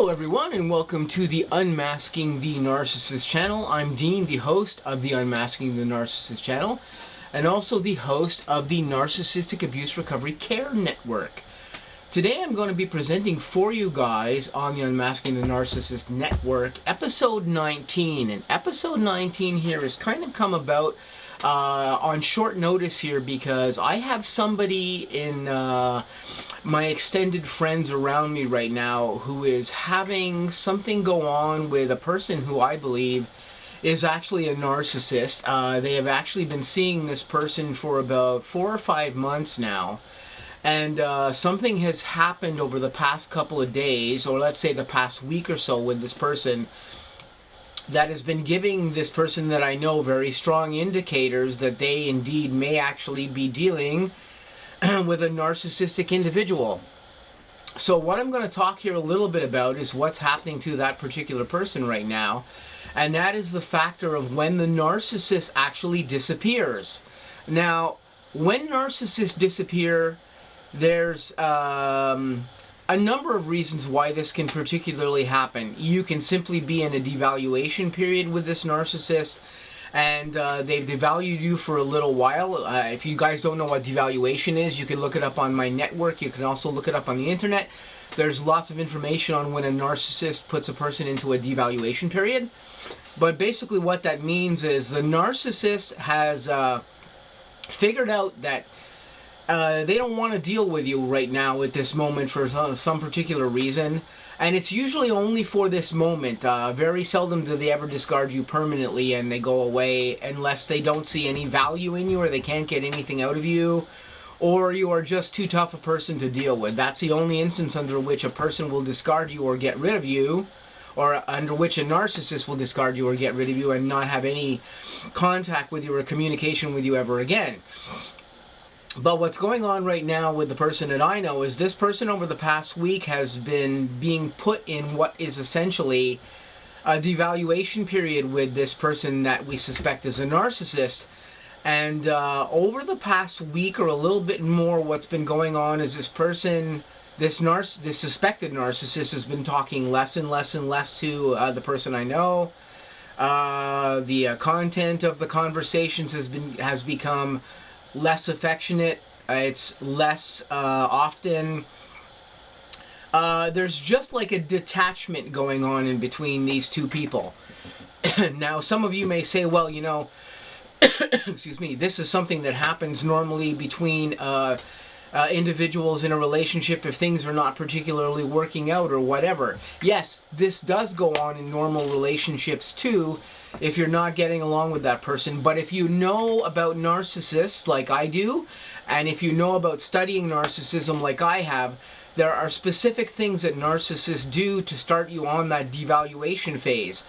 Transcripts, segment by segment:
Hello everyone, and welcome to the Unmasking the Narcissist channel. I'm Dean, the host of the Unmasking the Narcissist channel, and also the host of the Narcissistic Abuse Recovery Care Network. Today I'm going to be presenting for you guys on the Unmasking the Narcissist Network, episode 19. And episode 19 here has kind of come about on short notice here because I have somebody in my extended friends around me right now who is having something go on with a person who I believe is actually a narcissist. They have actually been seeing this person for about 4 or 5 months now. And something has happened over the past couple of days, or let's say the past week or so, with this person that has been giving this person that I know very strong indicators that they indeed may actually be dealing with a narcissistic individual. So what I'm going to talk here a little bit about is what's happening to that particular person right now, and that is the factor of when the narcissist actually disappears. Now, when narcissists disappear, there's a number of reasons why this can particularly happen. You can simply be in a devaluation period with this narcissist, and they've devalued you for a little while. If you guys don't know what devaluation is, you can look it up on my network. You can also look it up on the internet. There's lots of information on when a narcissist puts a person into a devaluation period. But basically what that means is the narcissist has figured out that they don't want to deal with you right now at this moment for some particular reason, and it's usually only for this moment. Very seldom do they ever discard you permanently and they go away unless they don't see any value in you or they can't get anything out of you, or you are just too tough a person to deal with. That's the only instance under which a person will discard you or get rid of you, or under which a narcissist will discard you or get rid of you and not have any contact with you or communication with you ever again. But what's going on right now with the person that I know is this person over the past week has been being put in what is essentially a devaluation period with this person that we suspect is a narcissist. And over the past week or a little bit more, what's been going on is this person, this suspected narcissist, has been talking less and less and less to the person I know. The content of the conversations has become less affectionate. It's less often. There's just like a detachment going on in between these two people. Now, some of you may say, well, you know, excuse me, this is something that happens normally between individuals in a relationship if things are not particularly working out or whatever. Yes, this does go on in normal relationships too, if you're not getting along with that person. But if you know about narcissists like I do, and if you know about studying narcissism like I have, there are specific things that narcissists do to start you on that devaluation phase.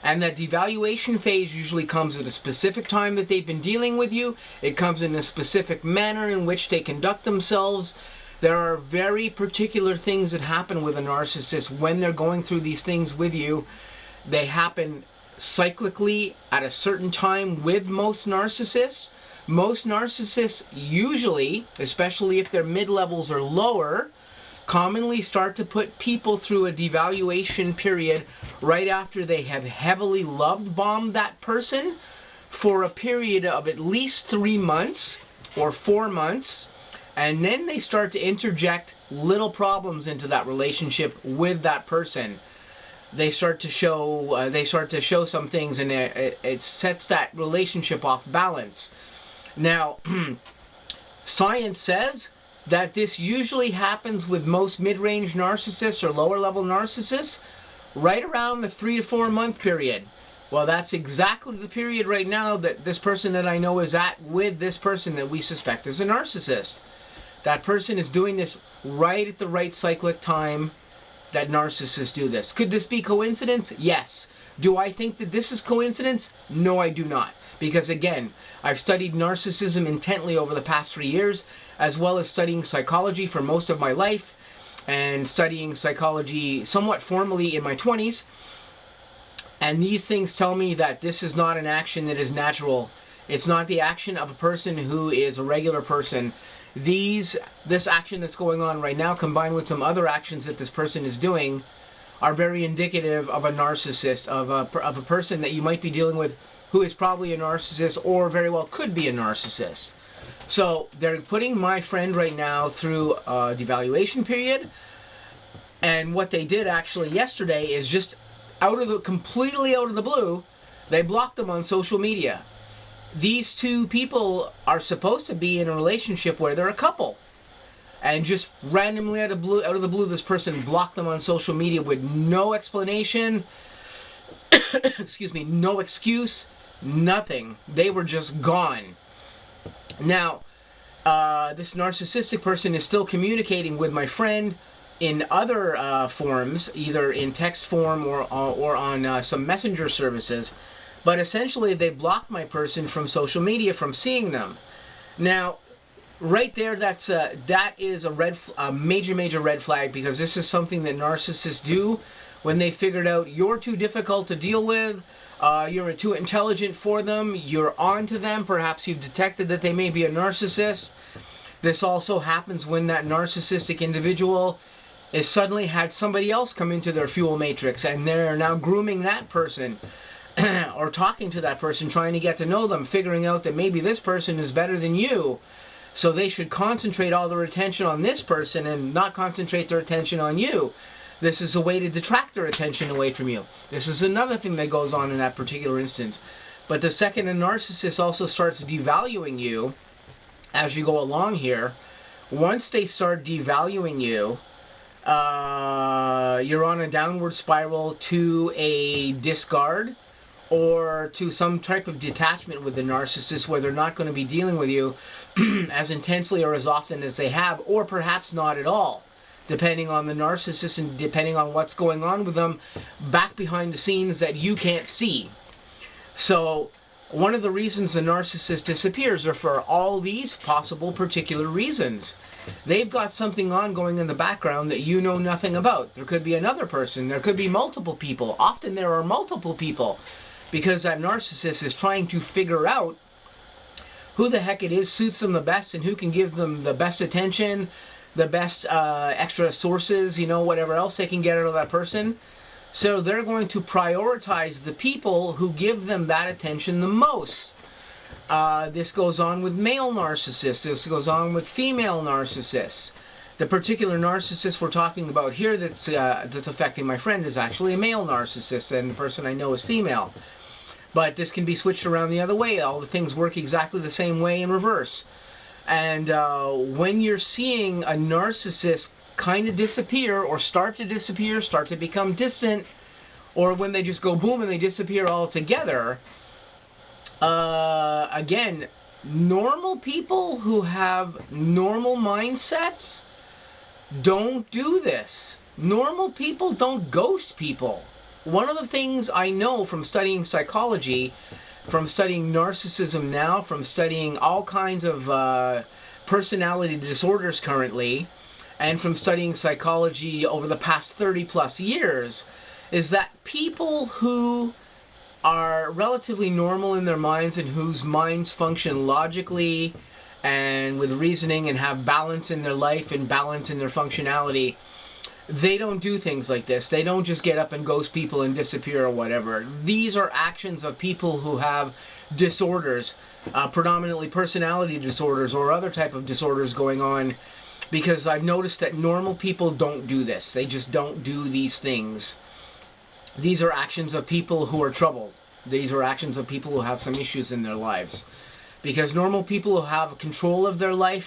And that devaluation phase usually comes at a specific time that they've been dealing with you. It comes in a specific manner in which they conduct themselves. There are very particular things that happen with a narcissist when they're going through these things with you. They happen cyclically at a certain time with most narcissists. Most narcissists usually, especially if their mid-levels are lower, commonly start to put people through a devaluation period right after they have heavily love-bombed that person for a period of at least 3 months or 4 months, and then they start to interject little problems into that relationship with that person. They start to show some things, and it sets that relationship off balance. Now, science says that this usually happens with most mid-range narcissists or lower-level narcissists right around the 3 to 4 month period. Well, that's exactly the period right now that this person that I know is at with this person that we suspect is a narcissist. That person is doing this right at the right cyclic time that narcissists do this. Could this be coincidence? Yes. Do I think that this is coincidence? No, I do not. Because again, I've studied narcissism intently over the past 3 years, as well as studying psychology for most of my life, and studying psychology somewhat formally in my 20s. And these things tell me that this is not an action that is natural. It's not the action of a person who is a regular person. This action that's going on right now, combined with some other actions that this person is doing, are very indicative of a narcissist, of a person that you might be dealing with who is probably a narcissist or very well could be a narcissist. So they're putting my friend right now through a devaluation period, and what they did actually yesterday is just completely out of the blue, they blocked them on social media. These two people are supposed to be in a relationship where they're a couple, and just randomly out of the blue, this person blocked them on social media with no explanation, excuse me, no excuse, nothing. They were just gone. Now, this narcissistic person is still communicating with my friend in other forms, either in text form or on some messenger services, but essentially they blocked my person from social media, from seeing them. Now, right there, that is a major red flag, because this is something that narcissists do when they figured out you're too difficult to deal with, you're too intelligent for them, you're on to them, perhaps you've detected that they may be a narcissist. This also happens when that narcissistic individual is suddenly had somebody else come into their fuel matrix, and they're now grooming that person or talking to that person, trying to get to know them, figuring out that maybe this person is better than you, so they should concentrate all their attention on this person and not concentrate their attention on you. This is a way to detract their attention away from you. This is another thing that goes on in that particular instance. But the second a narcissist also starts devaluing you as you go along here, once they start devaluing you, you're on a downward spiral to a discard or to some type of detachment with the narcissist, where they're not going to be dealing with you as intensely or as often as they have, or perhaps not at all, depending on the narcissist and depending on what's going on with them back behind the scenes that you can't see. So one of the reasons the narcissist disappears are for all these possible particular reasons. They've got something ongoing in the background that you know nothing about. There could be another person. There could be multiple people. Often there are multiple people, because that narcissist is trying to figure out who the heck it is suits them the best and who can give them the best attention, the best extra sources, you know, whatever else they can get out of that person. So they're going to prioritize the people who give them that attention the most. This goes on with male narcissists. This goes on with female narcissists. The particular narcissist we're talking about here that's affecting my friend is actually a male narcissist, and the person I know is female. But this can be switched around the other way. All the things work exactly the same way in reverse. And when you're seeing a narcissist kind of disappear, or start to disappear, start to become distant, or when they just go boom and they disappear altogether, again, normal people who have normal mindsets don't do this. Normal people don't ghost people. One of the things I know from studying psychology, from studying narcissism now, from studying all kinds of personality disorders currently, and from studying psychology over the past 30+ years, is that people who are relatively normal in their minds and whose minds function logically and with reasoning and have balance in their life and balance in their functionality, they don't do things like this. They don't just get up and ghost people and disappear or whatever. These are actions of people who have disorders, predominantly personality disorders or other type of disorders going on, because I've noticed that normal people don't do this. They just don't do these things. These are actions of people who are troubled. These are actions of people who have some issues in their lives. Because normal people who have control of their life,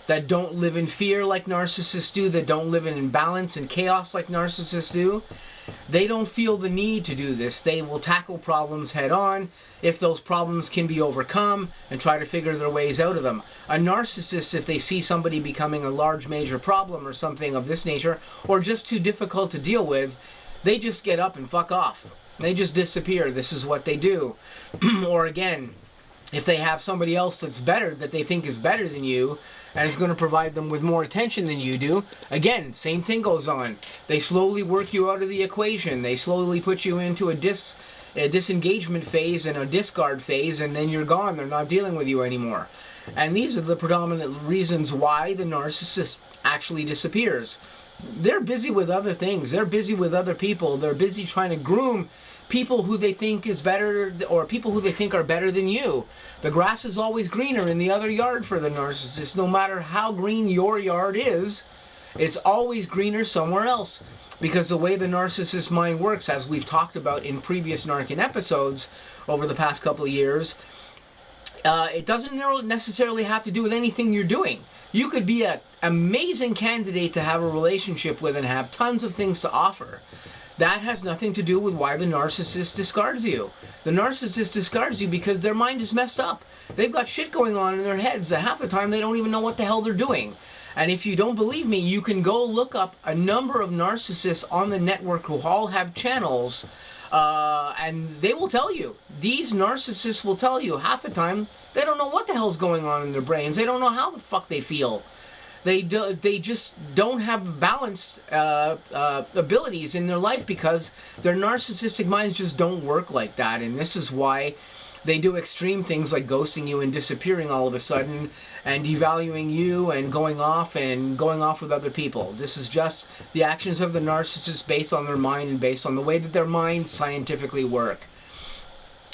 that don't live in fear like narcissists do, that don't live in imbalance and chaos like narcissists do, they don't feel the need to do this. They will tackle problems head on if those problems can be overcome and try to figure their ways out of them. A narcissist, if they see somebody becoming a large major problem or something of this nature, or just too difficult to deal with, they just get up and fuck off. They just disappear. This is what they do. Or again, if they have somebody else that's better, that they think is better than you, and is going to provide them with more attention than you do, again, same thing goes on. They slowly work you out of the equation. They slowly put you into a disengagement phase and a discard phase, and then you're gone. They're not dealing with you anymore. And these are the predominant reasons why the narcissist actually disappears. They're busy with other things. They're busy with other people. They're busy trying to groom people who they think is better, or people who they think are better than you. The grass is always greener in the other yard for the narcissist. No matter how green your yard is, it's always greener somewhere else. Because the way the narcissist mind works, as we've talked about in previous N.A.R.C.N episodes over the past couple of years, it doesn't necessarily have to do with anything you're doing. You could be an amazing candidate to have a relationship with and have tons of things to offer. That has nothing to do with why the narcissist discards you. The narcissist discards you because their mind is messed up. They've got shit going on in their heads that half the time they don't even know what the hell they're doing. And if you don't believe me, you can go look up a number of narcissists on the network who all have channels, and they will tell you. These narcissists will tell you half the time they don't know what the hell's going on in their brains. They don't know how the fuck they feel. They just don't have balanced abilities in their life because their narcissistic minds just don't work like that. And this is why they do extreme things like ghosting you and disappearing all of a sudden and devaluing you and going off with other people. This is just the actions of the narcissist based on their mind and based on the way that their minds scientifically work.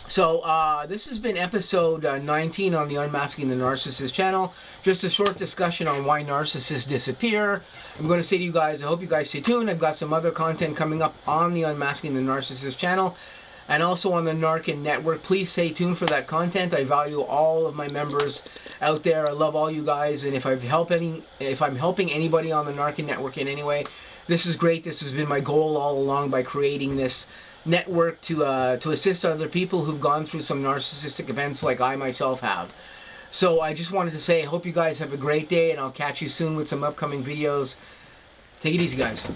So, this has been episode 19 on the Unmasking the Narcissist channel. Just a short discussion on why narcissists disappear. I'm going to say to you guys, I hope you guys stay tuned. I've got some other content coming up on the Unmasking the Narcissist channel and also on the N.A.R.C.N network. Please stay tuned for that content. I value all of my members out there. I love all you guys, and if I'm helping anybody on the N.A.R.C.N network in any way, this is great. This has been my goal all along by creating this network to assist other people who've gone through some narcissistic events like I myself have. So I just wanted to say I hope you guys have a great day, and I'll catch you soon with some upcoming videos. Take it easy, guys.